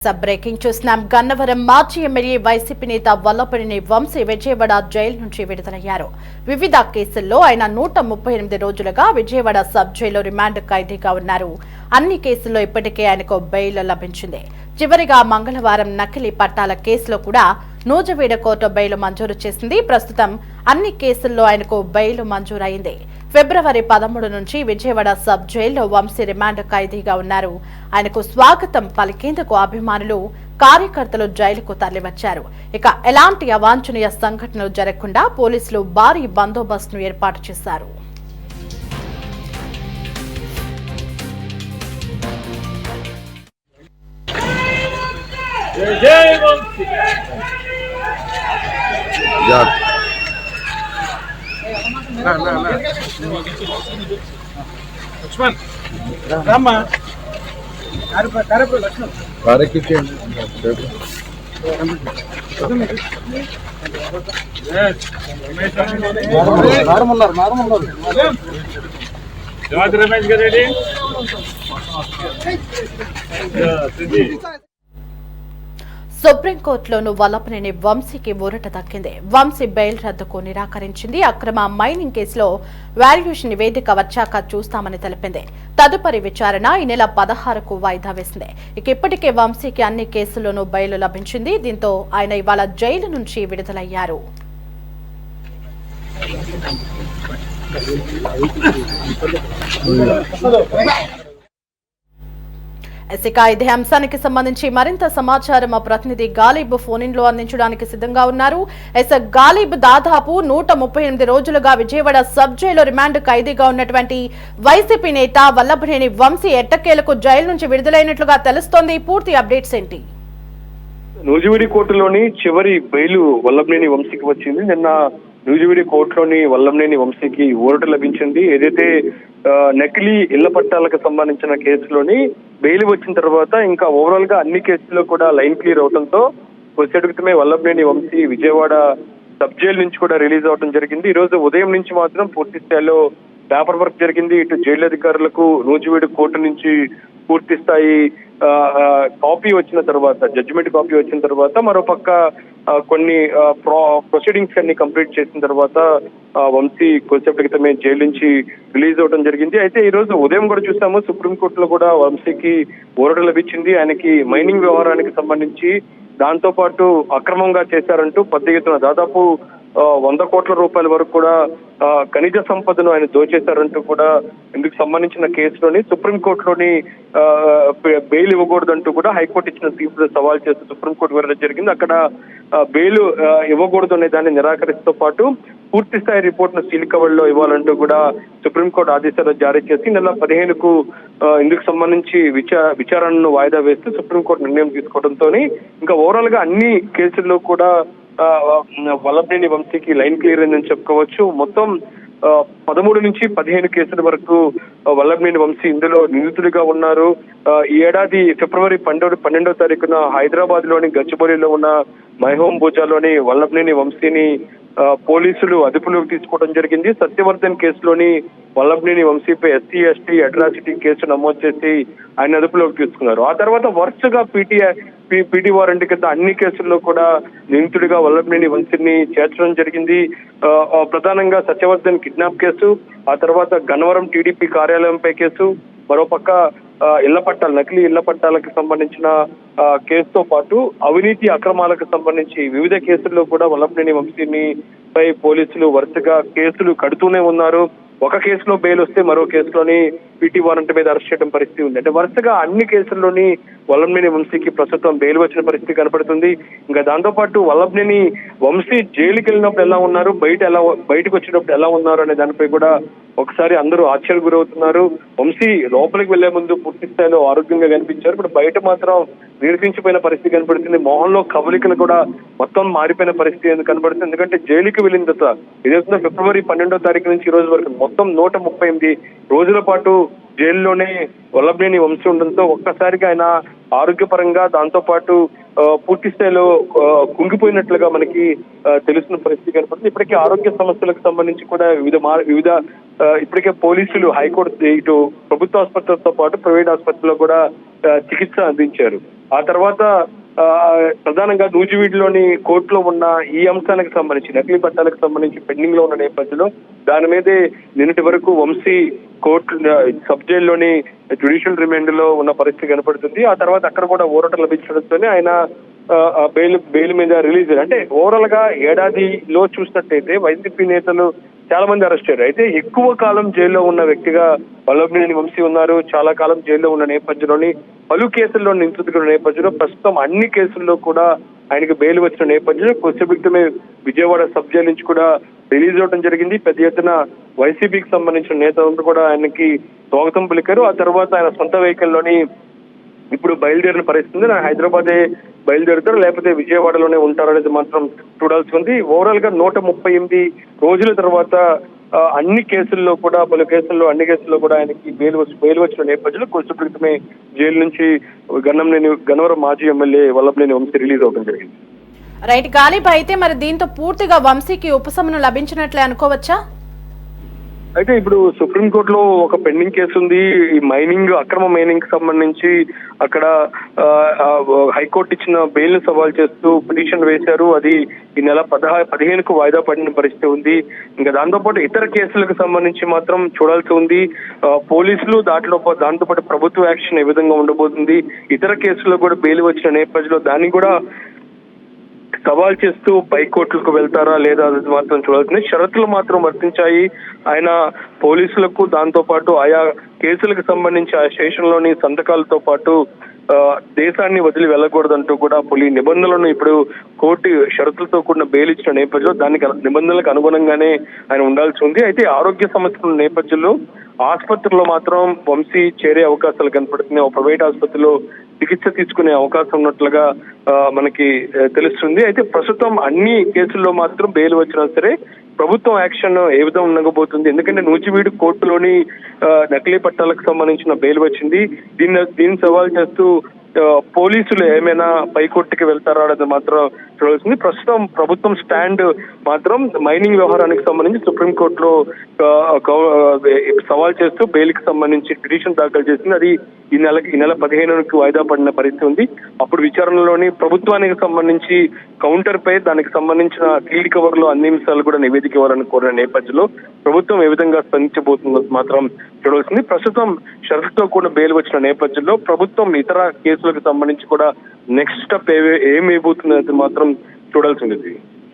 Breaking చూస్తున్నాం. గన్నవరం మాజీ MLA YCP నేత వల్లభనేని వంశీ విజయవాడ జైలు నుంచి విడుదలయ్యారు. వివిధ కేసుల్లో ఆయన 138 రోజులుగా విజయవాడ సబ్ జైల్లో రిమాండ్ ఖైదీగా ఉన్నారు. అన్ని కేసుల్లో ఇప్పటికే ఆయనకు బెయిల్ లభించింది. చివరిగా మంగళవారం నకిలీ పట్టాల కేసులో కూడా నూజివీడు కోర్టు బెయిల్ మంజూరు చేసింది. ప్రస్తుతం అన్ని కేసుల్లో ఆయనకు బెయిల్ మంజూరైంది. ఫిబ్రవరి 13 నుంచి విజయవాడ సబ్ జైల్లో వంశీ రిమాండ్ ఖైదీగా ఉన్నారు. ఆయనకు స్వాగతం పలికేందుకు అభిమానులు, కార్యకర్తలు జైలుకు తరలివచ్చారు. ఇక ఎలాంటి అవాంఛనీయ సంఘటనలు జరగకుండా పోలీసులు భారీ బందోబస్తును ఏర్పాటు చేశారు. లక్ష్మణ్ రామ్మా రమేష్ గారు సుప్రీంకోర్టులోనూ వల్లభనేని వంశీకి ఊరట దక్కింది. వంశీ బెయిల్ రద్దుకు నిరాకరించింది. అక్రమ మైనింగ్ కేసులో వాల్యుయేషన్ నివేదిక వచ్చాక చూస్తామని తెలిపింది. తదుపరి విచారణ ఈ నెల 16కు వాయిదా వేసింది. ఇప్పటికే వంశీకి అన్ని కేసుల్లోనూ బెయిల్ లభించింది. దీంతో ఆయన ఇవాళ జైలు నుంచి విడుదలయ్యారు. ఇదే అంశానికి సంబంధించి మరింత సమాచారం మా ప్రతినిధి గాలిబ్ ఫోన్ ఇన్ లో అందించడానికి సిద్ధంగా ఉన్నారు. గాలిబ్, దాదాపు 138 రోజులుగా విజయవాడ సబ్ జైల్లో రిమాండ్ ఖైదీగా ఉన్నటువంటి వైసీపీ నేత వల్లభనేని వంశీ ఎట్టకేలకు జైలు నుంచి విడుదలైనట్లుగా తెలుస్తోంది. పూర్తి అప్డేట్స్ ఏంటి? నూజివీడు కోర్టులోని చివరి బెయిల్ వల్లభనేని వంశీకి వచ్చింది. నిన్న నూజివీడు కోర్టులోని వల్లభనేని వంశీకి ఊరట లభించింది. ఏదైతే నకిలీ ఇళ్ల పట్టాలకు సంబంధించిన కేసులోని బెయిల్ వచ్చిన తర్వాత ఇంకా ఓవరాల్ గా అన్ని కేసుల్లో కూడా లైన్ క్లియర్ అవడంతో వచ్చేటి క్రితమే వల్లభనేని వంశీ విజయవాడ సబ్ జైలు నుంచి కూడా రిలీజ్ అవడం జరిగింది. ఈ రోజు ఉదయం నుంచి మాత్రం పూర్తి స్థాయిలో పేపర్ వర్క్ జరిగింది. ఇటు జైలు అధికారులకు నూజివీడు కోర్టు నుంచి పూర్తి స్థాయి కాపీ వచ్చిన తర్వాత, జడ్జిమెంట్ కాపీ వచ్చిన తర్వాత, మరోపక్క కొన్ని ప్రొసీడింగ్స్ అన్ని కంప్లీట్ చేసిన తర్వాత వంశీ కొద్దిసేపటి క్రితమే జైలు నుంచి రిలీజ్ అవడం జరిగింది. అయితే ఈ రోజు ఉదయం కూడా చూసాము, సుప్రీంకోర్టులో కూడా వంశీకి ఊరట లభించింది. ఆయనకి మైనింగ్ వ్యవహారానికి సంబంధించి దాంతో పాటు అక్రమంగా చేశారంటూ పెద్ద ఎత్తున దాదాపు 100 కోట్ల రూపాయల వరకు కూడా ఖనిజ సంపదను ఆయన దోచేశారంటూ కూడా ఇందుకు సంబంధించిన కేసులోని సుప్రీంకోర్టులోని బెయిల్ ఇవ్వకూడదంటూ కూడా హైకోర్టు ఇచ్చిన తీర్పును సవాల్ చేస్తూ సుప్రీంకోర్టు వెళ్ళడం జరిగింది. అక్కడ బెయిల్ ఇవ్వకూడదు అనే దాన్ని నిరాకరిస్తూ పాటు పూర్తి స్థాయి రిపోర్ట్ ను సీల్ కవర్ లో ఇవ్వాలంటూ కూడా సుప్రీంకోర్టు ఆదేశాలు జారీ చేసి నెల 15కు ఇందుకు సంబంధించి విచారణను వాయిదా వేస్తూ సుప్రీంకోర్టు నిర్ణయం తీసుకోవడంతో ఇంకా ఓవరాల్ గా అన్ని కేసుల్లో కూడా వల్లభనేని వంశీకి లైన్ క్లియర్ అయిందని చెప్పుకోవచ్చు. మొత్తం 13 నుంచి 15 కేసుల వరకు వల్లభనేని వంశీ ఇందులో నిందితుడిగా ఉన్నారు. ఈ ఏడాది ఫిబ్రవరి 12వ తారీఖున హైదరాబాద్ లోని గచ్చిబౌలిలో ఉన్న మైహోమ్ భూజాలోని వల్లభనేని వంశీని పోలీసులు అదుపులోకి తీసుకోవడం జరిగింది. సత్యవర్ధన్ కేసులోని వల్లభనేని వంశీపై ఎస్సీ ఎస్టీ అట్రాసిటీ కేసు నమోదు చేసి ఆయన అదుపులోకి తీసుకున్నారు. ఆ తర్వాత వరుసగా పీటీ వారెంట్ కింద అన్ని కేసుల్లో కూడా నిందితుడిగా వల్లభనేని వంశీని చేర్చడం జరిగింది. ప్రధానంగా సత్యవర్ధన్ కిడ్నాప్ కేసు, ఆ తర్వాత గన్నవరం టీడీపీ కార్యాలయంపై కేసు, మరోపక్క నకిలీ ఇళ్ల పట్టాలకు సంబంధించిన కేసుతో పాటు అవినీతి అక్రమాలకు సంబంధించి వివిధ కేసుల్లో కూడా వల్లభనేని వంశీని పై పోలీసులు వరుసగా కేసులు కడుతూనే ఉన్నారు. ఒక కేసులో బెయిల్ వస్తే మరో కేసులోని పీటీ వారెంట్ మీద అరెస్ట్ చేయడం పరిస్థితి ఉంది. అంటే వరుసగా అన్ని కేసుల్లోని వల్లభనేని వంశీకి ప్రస్తుతం బెయిల్ వచ్చిన పరిస్థితి కనపడుతుంది. ఇంకా దాంతో పాటు వల్లభనేని వంశీ జైలుకి వెళ్ళినప్పుడు ఎలా ఉన్నారు, బయటకు వచ్చినప్పుడు ఎలా ఉన్నారు అనే దానిపై కూడా ఒకసారి అందరూ ఆశ్చర్య గురవుతున్నారు. వంశీ లోపలికి వెళ్లే ముందు పూర్తి స్థాయిలో ఆరోగ్యంగా కనిపించారు. ఇప్పుడు బయట మాత్రం నీరసించిపోయిన పరిస్థితి కనపడుతుంది. మొహంలో కవలికలు కూడా మొత్తం మారిపోయిన పరిస్థితి కనబడుతుంది. ఎందుకంటే జైలుకి వెళ్ళిన తర్వాత ఇదేస్తున్న ఫిబ్రవరి 12వ తారీఖు నుంచి ఈ రోజు వరకు మొత్తం 138 రోజుల పాటు జైల్లోనే వల్లభనేని వంశీ ఉండడంతో ఒక్కసారిగా ఆయన ఆరోగ్యపరంగా దాంతో పాటు పూర్తి స్థాయిలో కుంగిపోయినట్లుగా మనకి తెలుస్తున్న పరిస్థితి కనపడుతుంది. ఇప్పటికే ఆరోగ్య సమస్యలకు సంబంధించి కూడా వివిధ ఇప్పటికే పోలీసులు హైకోర్టు ఇటు ప్రభుత్వ ఆసుపత్రులతో పాటు ప్రైవేట్ ఆసుపత్రుల్లో కూడా చికిత్స అందించారు. ఆ తర్వాత ప్రధానంగా నూజివీడులోని కోర్టులో ఉన్న ఈ అంశానికి సంబంధించి నకిలీ పట్టాలకు సంబంధించి పెండింగ్ లో ఉన్న నేపథ్యంలో దాని మీదే నిన్నటి వరకు వంశీ కోర్టు సబ్ జైల్లోని జ్యుడిషియల్ రిమాండ్ లో ఉన్న పరిస్థితి కనపడుతుంది. ఆ తర్వాత అక్కడ కూడా ఊరట లభించడంతోనే ఆయన బెయిల్ మీద రిలీజ్ అంటే ఓవరాల్ గా ఏడాదిలో చూసినట్టయితే వైసీపీ నేతలు చాలా మంది అరెస్ట్ అయ్యారు. అయితే ఎక్కువ కాలం జైల్లో ఉన్న వ్యక్తిగా వల్లభనేని వంశీ ఉన్నారు. చాలా కాలం జైల్లో ఉన్న నేపథ్యంలోని పలు కేసుల్లో నిందితుడున్న నేపథ్యంలో ప్రస్తుతం అన్ని కేసుల్లో కూడా ఆయనకు బెయిల్ వచ్చిన నేపథ్యంలో కొద్దిసేపటిమే విజయవాడ సబ్ జైలు నుంచి కూడా రిలీజ్ అవడం జరిగింది. పెద్ద ఎత్తున వైసీపీకి సంబంధించిన నేతలందరూ కూడా ఆయనకి స్వాగతం పలికారు. ఆ తర్వాత ఆయన సొంత వెహికల్లోని ఇప్పుడు బయలుదేరిన పరిస్థితి. హైదరాబాదే బయలుదేరుతారు లేకపోతే విజయవాడలోనే ఉంటారనేది మాత్రం చూడాల్సి ఉంది. ఓవరాల్ గా 138 రోజుల తర్వాత అన్ని కేసుల్లో కూడా పలు కేసుల్లో అన్ని కేసుల్లో కూడా ఆయనకి బెయిల్ వచ్చిన నేపథ్యంలో కొంచెం క్రితమే జైలు నుంచి గన్నవరం మాజీ ఎమ్మెల్యే వల్లభనేని వంశీ రిలీజ్ అవడం జరిగింది. రైట్ గాలిబ్, అయితే మరి దీంతో పూర్తిగా వంశీకి ఉపశమనం లభించినట్లే అనుకోవచ్చా? అయితే ఇప్పుడు సుప్రీంకోర్టులో ఒక పెండింగ్ కేసు ఉంది. ఈ అక్రమ మైనింగ్ కి సంబంధించి అక్కడ హైకోర్టు ఇచ్చిన బెయిల్ ను సవాల్ చేస్తూ పిటిషన్ వేశారు. అది ఈ నెల 15కు వాయిదా పడిన పరిస్థితి ఉంది. ఇంకా దాంతోపాటు ఇతర కేసులకు సంబంధించి మాత్రం చూడాల్సి ఉంది. పోలీసులు దాంతోపాటు ప్రభుత్వ యాక్షన్ ఏ విధంగా ఉండబోతుంది, ఇతర కేసుల్లో కూడా బెయిల్ వచ్చిన నేపథ్యంలో దాన్ని కూడా సవాల్ చేస్తూ పైకోర్టులకు వెళ్తారా లేదా అది మాత్రం చూడాల్సింది. షరతులు మాత్రం వర్తించాయి. ఆయన పోలీసులకు దాంతో పాటు ఆయా కేసులకు సంబంధించి ఆ స్టేషన్ లోని సంతకాలతో పాటు దేశాన్ని వదిలి వెళ్ళకూడదంటూ కూడా పలు నిబంధనలను ఇప్పుడు కోర్టు షరతులతో కూడిన బెయిల్ ఇచ్చిన నేపథ్యంలో దానికి నిబంధనలకు అనుగుణంగానే ఆయన ఉండాల్సి ఉంది. అయితే ఆరోగ్య సమస్యల నేపథ్యంలో ఆసుపత్రిలో మాత్రం వంశీ చేరే అవకాశాలు కనపడుతున్నాయి. ఒక ప్రైవేట్ ఆసుపత్రిలో చికిత్స తీసుకునే అవకాశం ఉన్నట్లుగా మనకి తెలుస్తుంది. అయితే ప్రస్తుతం అన్ని కేసుల్లో మాత్రం బెయిల్ వచ్చినా సరే ప్రభుత్వం యాక్షన్ ఏ విధంగా ఉండకపోతుంది. ఎందుకంటే నూజివీడు కోర్టులోని నకిలీ పట్టాలకు సంబంధించిన బెయిల్ వచ్చింది. దీన్ని సవాల్ చేస్తూ పోలీసులు ఏమైనా పైకోర్టుకి వెళ్తారా అనేది మాత్రం చూడాల్సింది. ప్రస్తుతం ప్రభుత్వం స్టాండ్ మాత్రం మైనింగ్ వ్యవహారానికి సంబంధించి సుప్రీంకోర్టులో సవాల్ చేస్తూ బెయిల్ కి సంబంధించి పిటిషన్ దాఖలు చేసింది. అది ఈ నెల 15కి వాయిదా పడిన పరిస్థితి ఉంది. అప్పుడు విచారణలోని ప్రభుత్వానికి సంబంధించి కౌంటర్ పై దానికి సంబంధించిన ఫీల్డ్ కవర్ లో అన్ని అంశాలు కూడా నివేదిక ఇవ్వాలని కోరిన నేపథ్యంలో ప్రభుత్వం ఏ విధంగా స్పందించబోతుందో మాత్రం చూడాల్సింది. ప్రస్తుతం షరతుతో కూడా బెయిల్ వచ్చిన నేపథ్యంలో ప్రభుత్వం ఇతర కేసులకు సంబంధించి కూడా నెక్స్ట్ స్టెప్ ఏమైపోతుంది అనేది మాత్రం చూడాల్సింది.